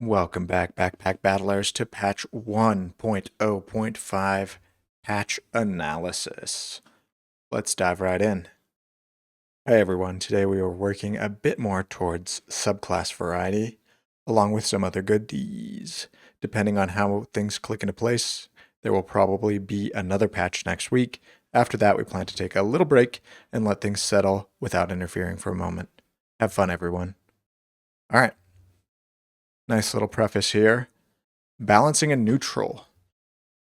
Welcome back, Backpack Battlers, to patch 1.0.5 patch analysis. Let's dive right in. Hey everyone, today we are working a bit more towards subclass variety, along with some other goodies. Depending on how things click into place, there will probably be another patch next week. After that, we plan to take a little break and let things settle without interfering for a moment. Have fun, everyone. All right. Nice little preface here. Balancing a neutral.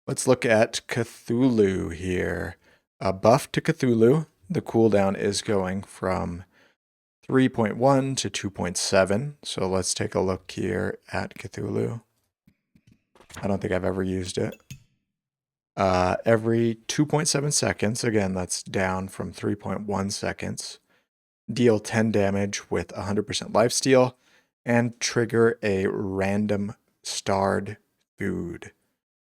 Let's look at Cthulhu here. A buff to Cthulhu. The cooldown is going from 3.1 to 2.7. So let's take a look here at Cthulhu. I don't think I've ever used it. Every 2.7 seconds, again, that's down from 3.1 seconds. Deal 10 damage with 100% lifesteal and trigger a random starred food.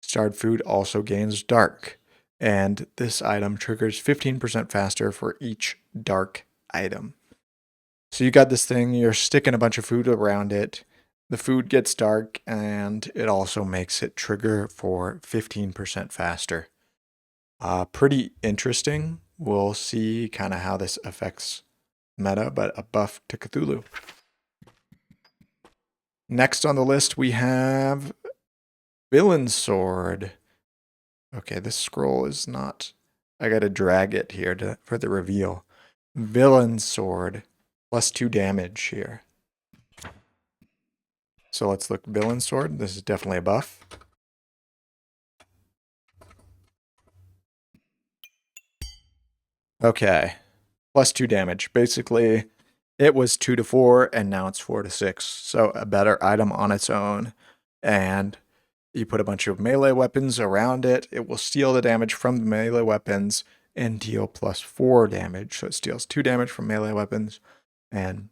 Starred food also gains dark, and this item triggers 15% faster for each dark item. So you got this thing, you're sticking a bunch of food around it, the food gets dark, and it also makes it trigger for 15% faster. Pretty interesting. We'll see kind of how this affects meta, but a buff to Cthulhu. Next on the list, we have Villain Sword. Okay, this scroll is not... I gotta drag it here for the reveal. Villain Sword, plus 2 damage here. So let's look Villain Sword. This is definitely a buff. Okay, plus 2 damage. Basically, it was 2 to 4, and now it's 4 to 6. So a better item on its own. And you put a bunch of melee weapons around it. It will steal the damage from the melee weapons and deal plus 4 damage. So it steals 2 damage from melee weapons and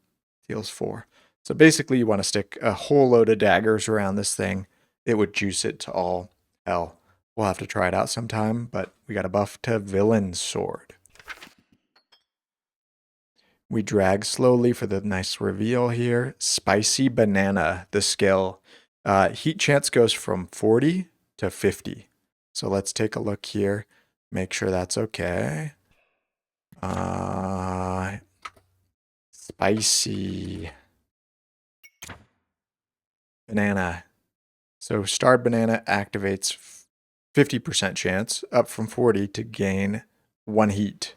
deals 4. So basically you want to stick a whole load of daggers around this thing. It would juice it to all hell. We'll have to try it out sometime, but we got a buff to Villain Sword. We drag slowly for the nice reveal here. Spicy Banana, the skill. Heat chance goes from 40 to 50. So let's take a look here. Make sure that's okay. Spicy Banana. So starred banana activates 50% chance, up from 40 to gain 1 heat.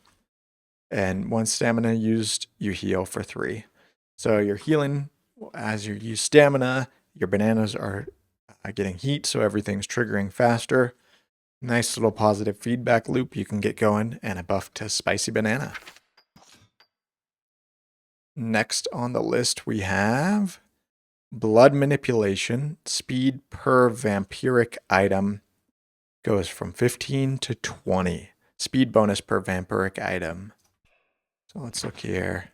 And 1 stamina used, you heal for 3. So you're healing as you use stamina. Your bananas are getting heat, so everything's triggering faster. Nice little positive feedback loop you can get going, and a buff to Spicy Banana. Next on the list we have Blood Manipulation. Speed per vampiric item goes from 15 to 20. Speed bonus per vampiric item. So let's look here.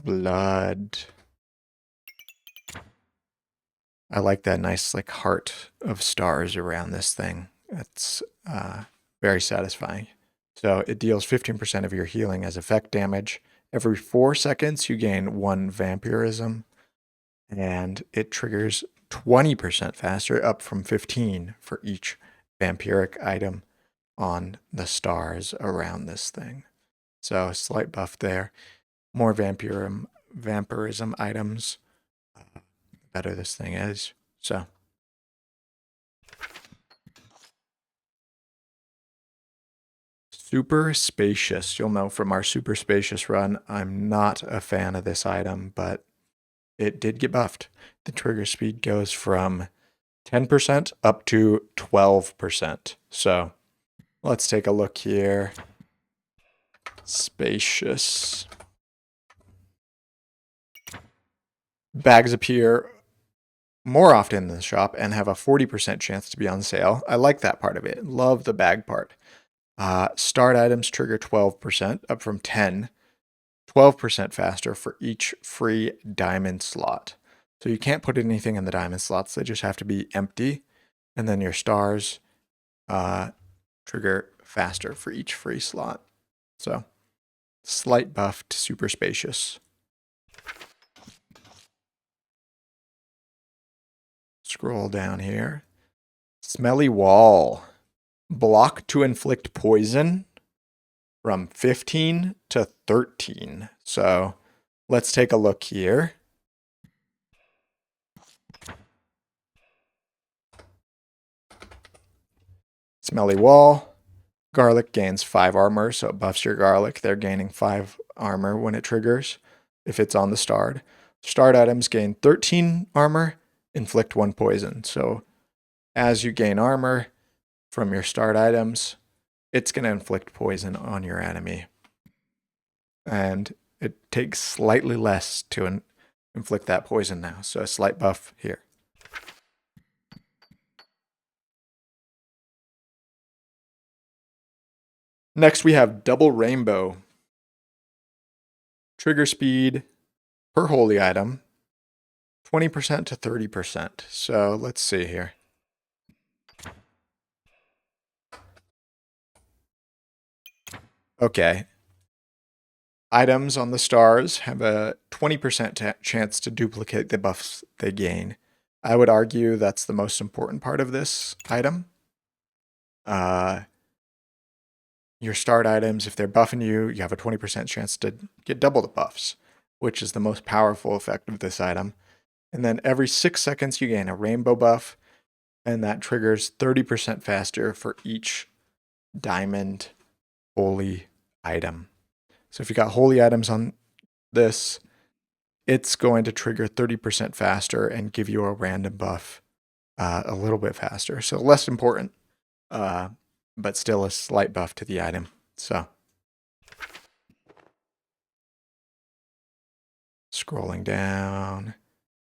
Blood. I like that nice like heart of stars around this thing. It's very satisfying. So it deals 15% of your healing as effect damage. Every 4 seconds you gain 1 vampirism, and it triggers 20% faster, up from 15 for each vampiric item on the stars around this thing. So a slight buff there. More vampirism items, better this thing is. So Superspacious. You'll know from our Superspacious run, I'm not a fan of this item, but it did get buffed. The trigger speed goes from 10% up to 12%. So let's take a look here. Spacious. Bags appear more often in the shop and have a 40% chance to be on sale. I like that part of it. Love the bag part. Start items trigger 12%, up from 10. 12% faster for each free diamond slot. So you can't put anything in the diamond slots. They just have to be empty. And then your stars trigger faster for each free slot. So slight buff to Superspacious. Scroll down here. Smelly wall. Block to inflict poison from 15 to 13. So let's take a look here. Smelly wall. Garlic gains 5 armor, so it buffs your garlic. They're gaining 5 armor when it triggers, if it's on the starred. Starred items gain 13 armor, inflict 1 poison. So as you gain armor from your starred items, it's going to inflict poison on your enemy. And it takes slightly less to inflict that poison now, so a slight buff here. Next, we have double rainbow. Trigger speed per holy item, 20% to 30%. So let's see here. Okay. Items on the stars have a 20% chance to duplicate the buffs they gain. I would argue that's the most important part of this item. Your starred items, if they're buffing you, you have a 20% chance to get double the buffs, which is the most powerful effect of this item. And then every 6 seconds you gain a rainbow buff, and that triggers 30% faster for each diamond holy item. So if you got holy items on this, it's going to trigger 30% faster and give you a random buff a little bit faster. So less important, but still a slight buff to the item. So scrolling down,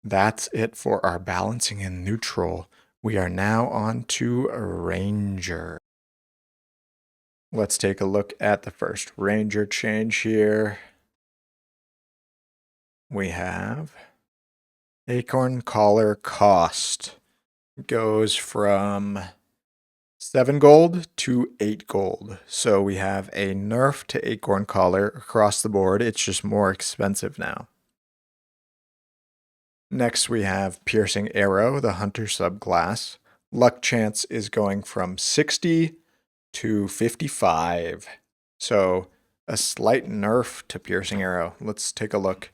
that's it for our balancing and neutral. We are now on to a ranger. Let's take a look at the first ranger change here. We have Acorn collar cost goes from 7 gold to 8 gold. So we have a nerf to Acorn collar across the board. It's just more expensive now. Next we have piercing arrow, the hunter subclass. Luck chance is going from 60 to 55. So a slight nerf to piercing arrow. Let's take a look.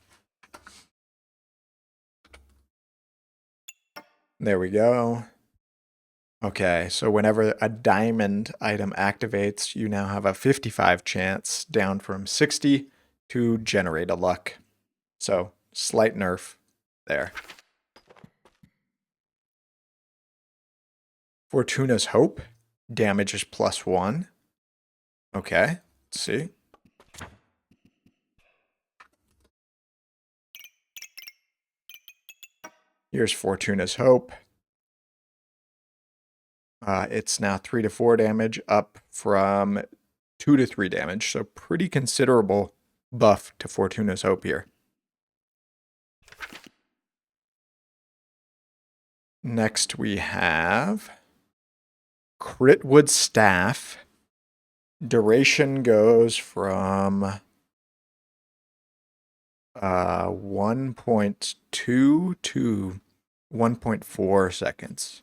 There we go. Okay, so whenever a diamond item activates, you now have a 55 chance, down from 60, to generate a luck. So slight nerf there. Fortuna's Hope. Damage is +1. Okay, let's see. Here's Fortuna's Hope. It's now 3 to 4 damage, up from 2 to 3 damage. So pretty considerable buff to Fortuna's Hope here. Next we have Critwood Staff. Duration goes from 1.2 to 1.4 seconds.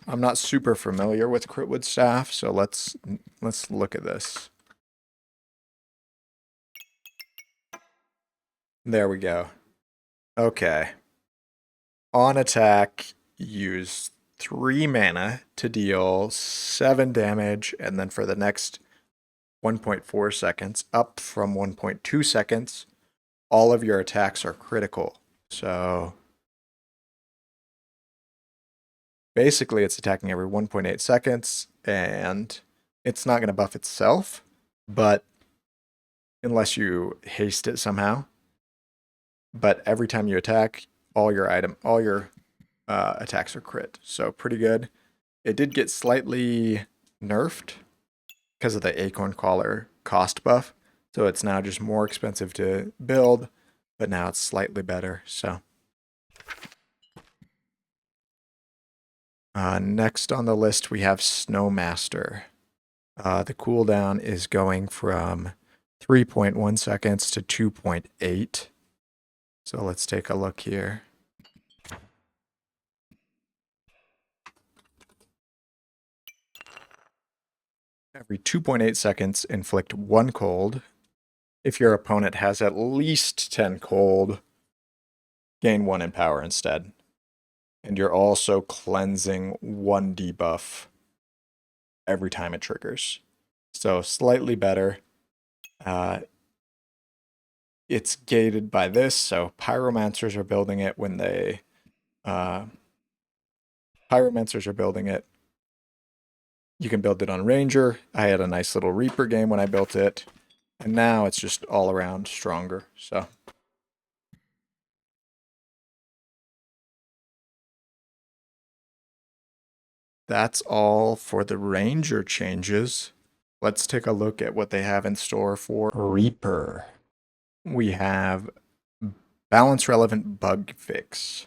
I'm not super familiar with Critwood Staff, so let's look at this. There we go. Okay. On attack, use 3 mana to deal 7 damage, and then for the next 1.4 seconds, up from 1.2 seconds, all of your attacks are critical. So basically it's attacking every 1.8 seconds, and it's not going to buff itself, but unless you haste it somehow. But every time you attack, all your attacks are crit. So pretty good. It did get slightly nerfed because of the Acorn collar cost buff. So it's now just more expensive to build, but now it's slightly better. So next on the list, we have Snowmaster. The cooldown is going from 3.1 seconds to 2.8. So let's take a look here. Every 2.8 seconds, inflict 1 cold. If your opponent has at least 10 cold, gain 1 in power instead. And you're also cleansing 1 debuff every time it triggers. So slightly better. It's gated by this, so pyromancers are building it when they... pyromancers are building it. You can build it on Ranger. I had a nice little Reaper game when I built it. And now it's just all around stronger, so... That's all for the Ranger changes. Let's take a look at what they have in store for Reaper. We have balance relevant bug fix.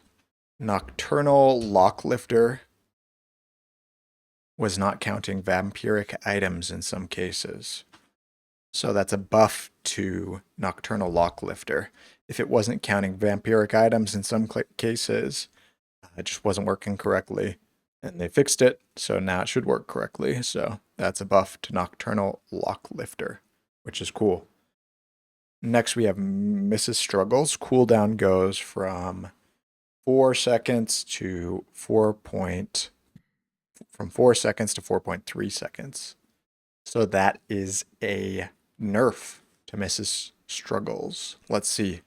Nocturnal Locklifter was not counting vampiric items in some cases. So that's a buff to Nocturnal Locklifter. If it wasn't counting vampiric items in some cases, it just wasn't working correctly. And they fixed it, so now it should work correctly. So that's a buff to Nocturnal Locklifter, which is cool. Next, we have Mrs. Struggles. Cooldown goes from 4 seconds to 4.3 seconds. So that is a nerf to Mrs. Struggles. Let's see.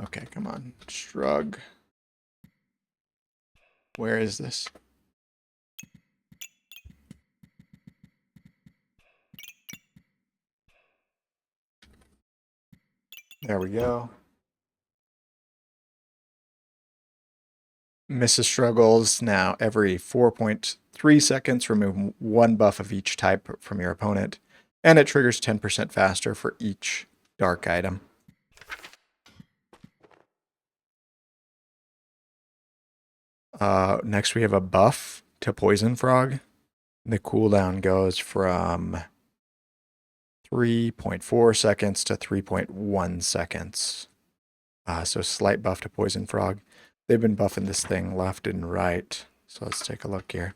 Okay, come on. Shrug. Where is this? There we go. Mrs. Struggles, now every 4.3 seconds, remove 1 buff of each type from your opponent, and it triggers 10% faster for each dark item. Next we have a buff to Poison Frog. The cooldown goes from 3.4 seconds to 3.1 seconds. So slight buff to Poison Frog. They've been buffing this thing left and right. So let's take a look here.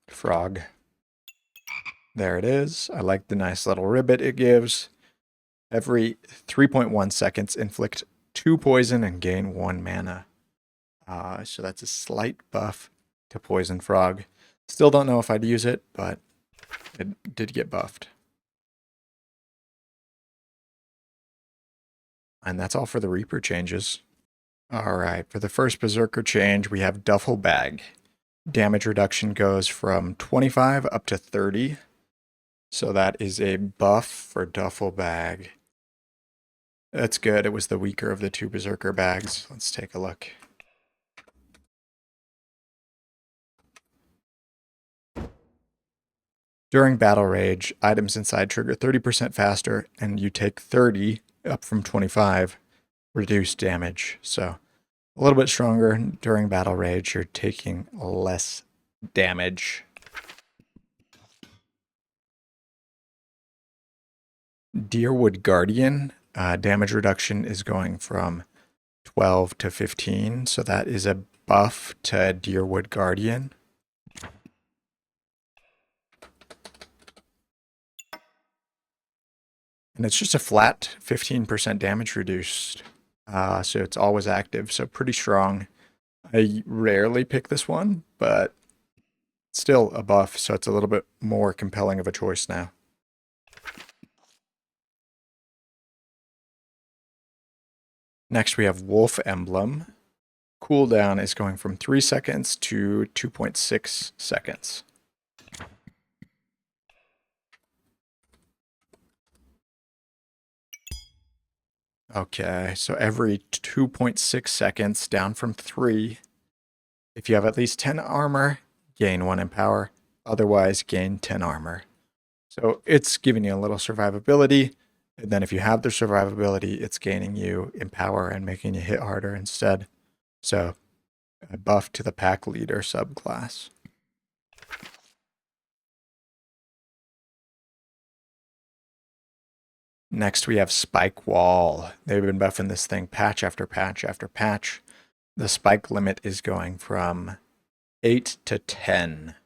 Frog. There it is. I like the nice little ribbit it gives. Every 3.1 seconds, inflict 2 poison and gain 1 mana. So that's a slight buff to Poison Frog. Still don't know if I'd use it, but it did get buffed. And that's all for the Reaper changes. Alright, for the first Berserker change, we have Duffel Bag. Damage reduction goes from 25 up to 30. So that is a buff for Duffel Bag. That's good. It was the weaker of the 2 Berserker bags. Let's take a look. During Battle Rage, items inside trigger 30% faster, and you take 30 up from 25 reduced damage. So a little bit stronger during Battle Rage. You're taking less damage. Deerwood Guardian, damage reduction is going from 12 to 15. So that is a buff to Deerwood Guardian. And it's just a flat 15% damage reduced. So it's always active, so pretty strong. I rarely pick this one, but still a buff, so it's a little bit more compelling of a choice now. Next we have Wolf Emblem. Cooldown is going from 3 seconds to 2.6 seconds. Okay, so every 2.6 seconds, down from 3. If you have at least 10 armor, gain 1 in power. Otherwise, gain 10 armor. So it's giving you a little survivability. And then if you have the survivability, it's gaining you in power and making you hit harder instead. So a buff to the pack leader subclass. Next, we have Spike Wall. They've been buffing this thing patch after patch after patch. The spike limit is going from 8 to 10.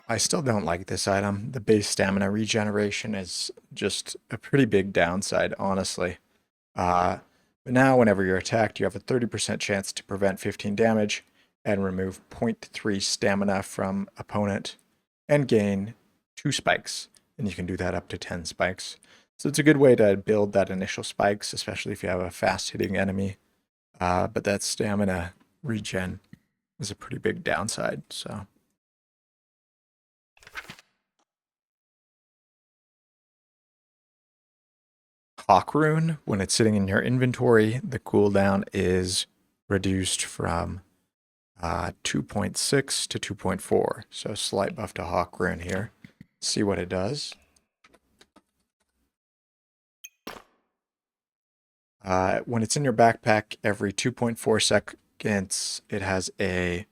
I still don't like this item. The base stamina regeneration is just a pretty big downside, honestly. But now, whenever you're attacked, you have a 30% chance to prevent 15 damage and remove 0.3 stamina from opponent and gain 2 spikes. And you can do that up to 10 spikes. So it's a good way to build that initial spikes, especially if you have a fast-hitting enemy. But that stamina regen is a pretty big downside, so... Hawk Rune, when it's sitting in your inventory, the cooldown is reduced from 2.6 to 2.4. So slight buff to Hawk Rune here. See what it does. When it's in your backpack, every 2.4 seconds, it has a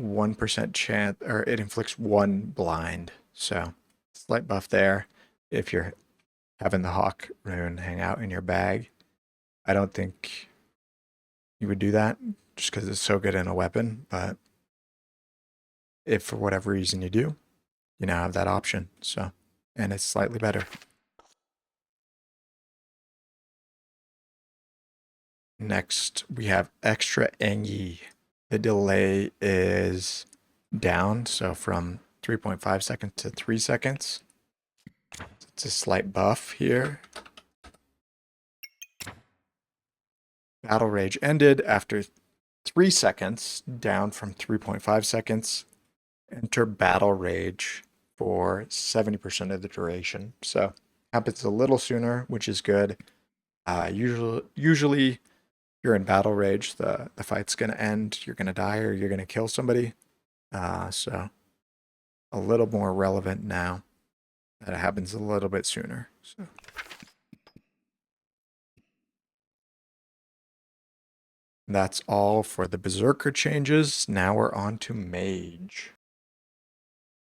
1% chance, or it inflicts 1 blind. So slight buff there if you're having the Hawk Rune hang out in your bag. I don't think you would do that just because it's so good in a weapon, but if for whatever reason you do, you now have that option. So, and it's slightly better. Next, we have Extra Engi. The delay is down, so from 3.5 seconds to 3 seconds. It's a slight buff here. Battle Rage ended after 3 seconds, down from 3.5 seconds. Enter Battle Rage for 70% of the duration. So happens a little sooner, which is good. Usually you're in Battle Rage, the fight's going to end, you're going to die, or you're going to kill somebody. So a little more relevant now that it happens a little bit sooner. So. That's all for the Berserker changes. Now we're on to Mage.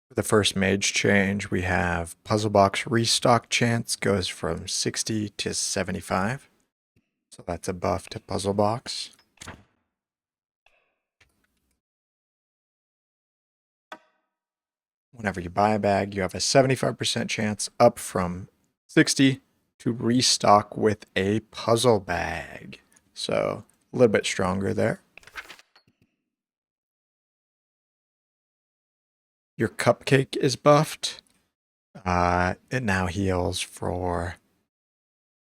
For the first Mage change, we have Puzzle Box restock chance goes from 60 to 75. So that's a buff to Puzzle Box. Whenever you buy a bag, you have a 75% chance up from 60 to restock with a puzzle bag. So a little bit stronger there. Your Cupcake is buffed. It now heals for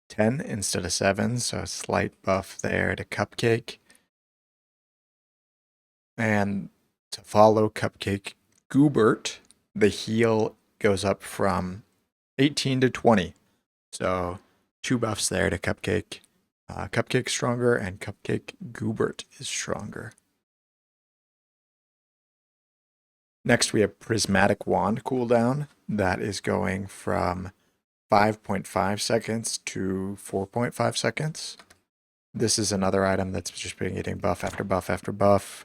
10 instead of 7, so a slight buff there to Cupcake. And to follow Cupcake Goobert, the heal goes up from 18 to 20. So 2 buffs there to Cupcake. Cupcake stronger and Cupcake Goobert is stronger. Next, we have Prismatic Wand cooldown. That is going from 5.5 seconds to 4.5 seconds. This is another item that's just been getting buff after buff after buff.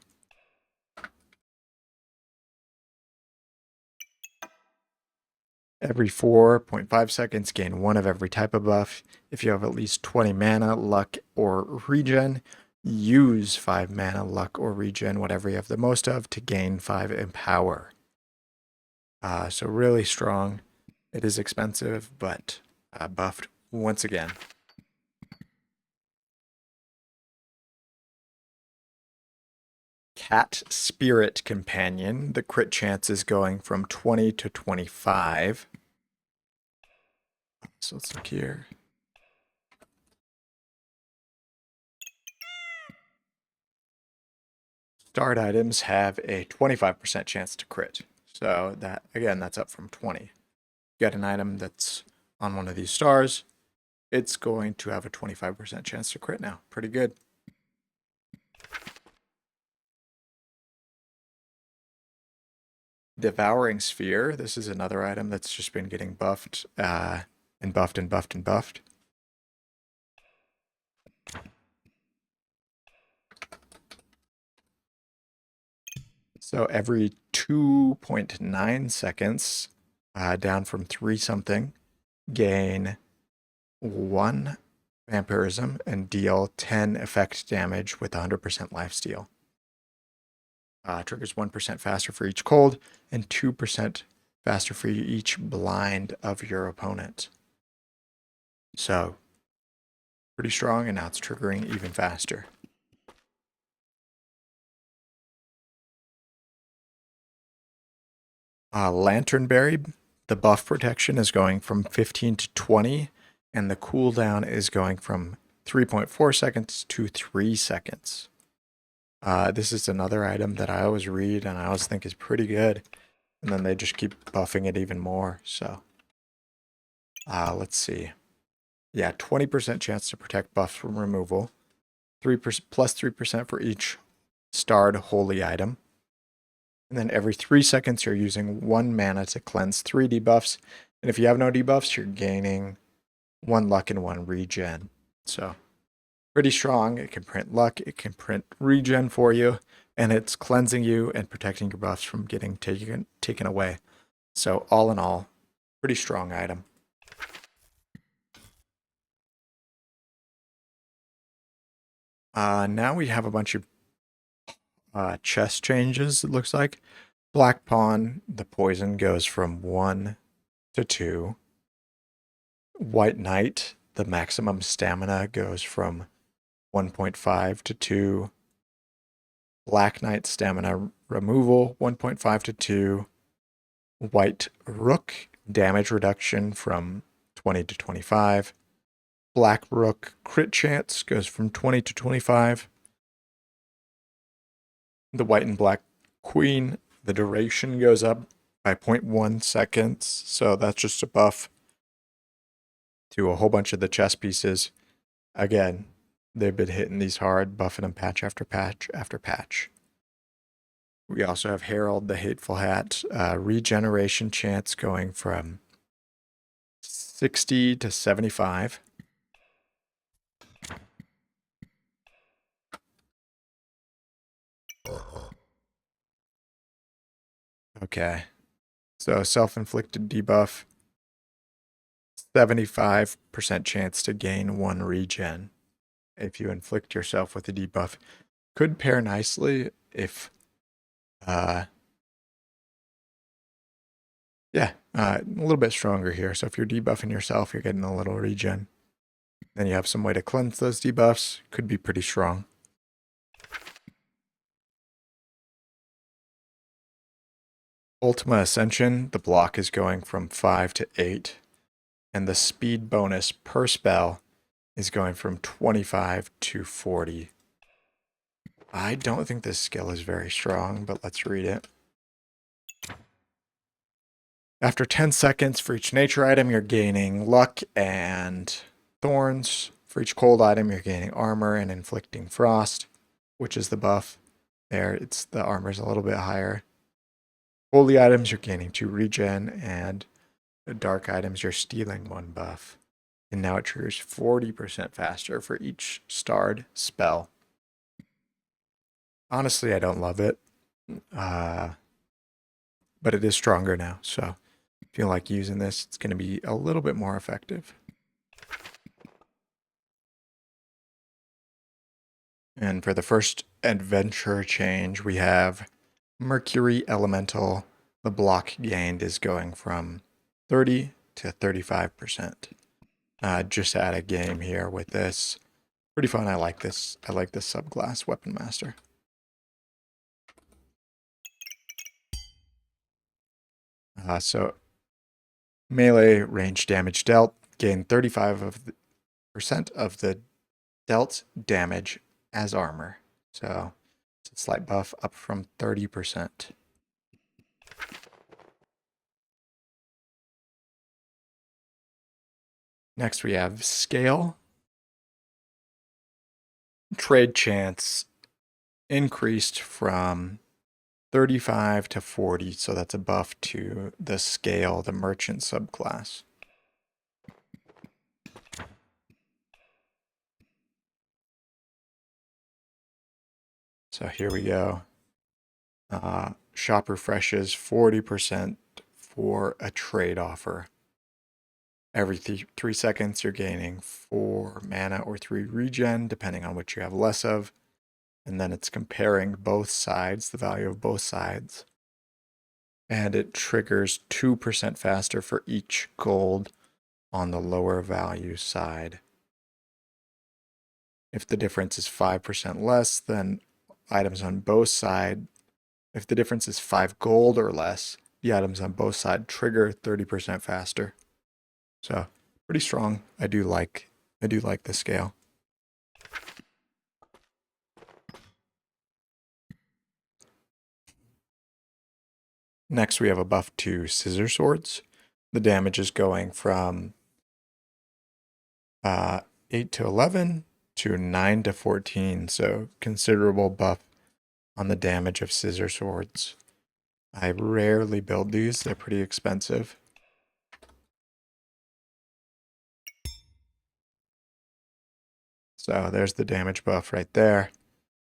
Every 4.5 seconds, gain 1 of every type of buff. If you have at least 20 mana, luck, or regen, use 5 mana, luck, or regen, whatever you have the most of, to gain 5 empower. So really strong. It is expensive, but buffed once again. Cat Spirit Companion. The crit chance is going from 20 to 25. So let's look here. Start items have a 25% chance to crit. So that, again, that's up from 20. Get an item that's on one of these stars, it's going to have a 25% chance to crit now. Pretty good. Devouring Sphere. This is another item that's just been getting buffed and buffed and buffed and buffed. So every 2.9 seconds, down from 3 something, gain 1 vampirism and deal 10 effect damage with 100% lifesteal. Triggers 1% faster for each cold and 2% faster for each blind of your opponent. So, pretty strong, and now it's triggering even faster. Lanternberry, the buff protection is going from 15 to 20, and the cooldown is going from 3.4 seconds to 3 seconds. This is another item that I always read and I always think is pretty good, and then they just keep buffing it even more. So, let's see. Yeah, 20% chance to protect buffs from removal, 3% plus 3% for each starred holy item. And then every 3 seconds, you're using 1 mana to cleanse 3 debuffs. And if you have no debuffs, you're gaining 1 luck and 1 regen. So, pretty strong. It can print luck, it can print regen for you, and it's cleansing you and protecting your buffs from getting taken away. So, all in all, pretty strong item. Now we have a bunch of chest changes, it looks like. Black Pawn, the poison goes from 1 to 2. White Knight, the maximum stamina goes from 1.5 to 2. Black Knight stamina removal, 1.5 to 2. White Rook, damage reduction from 20 to 25. Black Rook crit chance goes from 20 to 25. The White and Black Queen, the duration goes up by 0.1 seconds, so that's just a buff to a whole bunch of the chess pieces. Again, they've been hitting these hard, buffing them patch after patch after patch. We also have Herald, the Hateful Hat, regeneration chance going from 60 to 75. Okay. So self-inflicted debuff, 75% chance to gain 1 regen if you inflict yourself with a debuff. Could pair nicely if, a little bit stronger here. So if you're debuffing yourself, you're getting a little regen. Then you have some way to cleanse those debuffs. Could be pretty strong. Ultima Ascension, the block is going from 5 to 8. And the speed bonus per spell is going from 25 to 40. I don't think this skill is very strong, but let's read it. After 10 seconds for each nature item, you're gaining luck and thorns. For each cold item, you're gaining armor and inflicting frost, which is the buff. There, it's the armor's a little bit higher. Holy items, you're gaining 2 regen, and the dark items, you're stealing 1 buff. And now it triggers 40% faster for each starred spell. Honestly, I don't love it. But it is stronger now, so I feel like using this, it's going to be a little bit more effective. And for the first adventure change, we have Mercury Elemental. The block gained is going from 30 to 35%. Just add a game here with this. Pretty fun. I like this. I like this subclass Weapon Master. So melee range damage dealt, gain 35% of the dealt damage as armor. So it's a slight buff up from 30%. Next we have Scale. Trade chance increased from 35 to 40, so that's a buff to the Scale, the merchant subclass. So here we go. shop refreshes 40% for a trade offer. Every 3 seconds, you're gaining 4 mana or 3 regen, depending on what you have less of. And then it's comparing both sides, the value of both sides. And it triggers 2% faster for each gold on the lower value side. If the difference is 5% less, then items on both sides, if the difference is 5 gold or less, the items on both sides trigger 30% faster. So pretty strong. I do like the scale. Next, we have a buff to scissor swords. The damage is going from 8 to 11 to 9 to 14, so considerable buff on the damage of scissor swords. I rarely build these, they're pretty expensive. So there's the damage buff right there.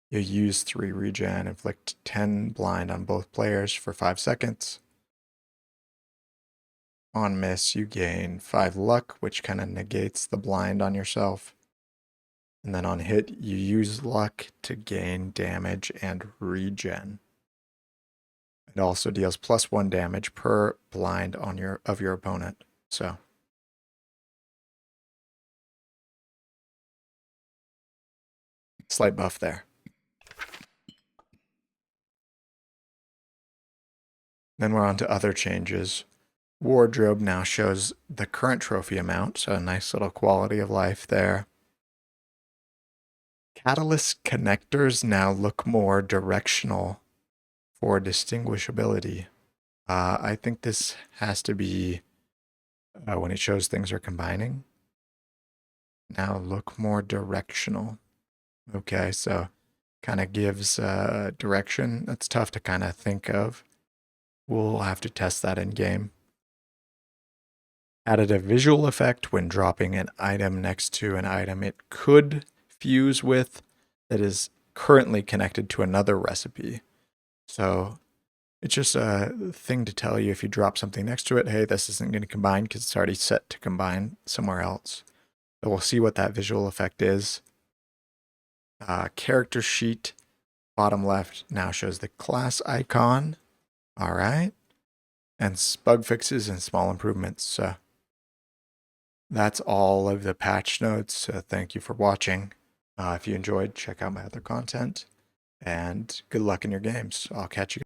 You use 3 regen, inflict 10 blind on both players for 5 seconds. On miss, you gain 5 luck, which kind of negates the blind on yourself. And then on hit, you use luck to gain damage and regen. It also deals +1 damage per blind on your opponent. So slight buff there. Then we're on to other changes. Wardrobe now shows the current trophy amount, so a nice little quality of life there. Catalyst connectors now look more directional for distinguishability. I think this has to be when it shows things are combining. Now look more directional. Okay, so kind of gives direction. That's tough to kind of think of. We'll have to test that in game. Added a visual effect when dropping an item next to an item it could fuse with that is currently connected to another recipe. So it's just a thing to tell you if you drop something next to it, hey, this isn't going to combine because it's already set to combine somewhere else. So we'll see what that visual effect is. Character sheet, bottom left, now shows the class icon. All right. And bug fixes and small improvements. So that's all of the patch notes. Thank you for watching. If you enjoyed, check out my other content. And good luck in your games. I'll catch you.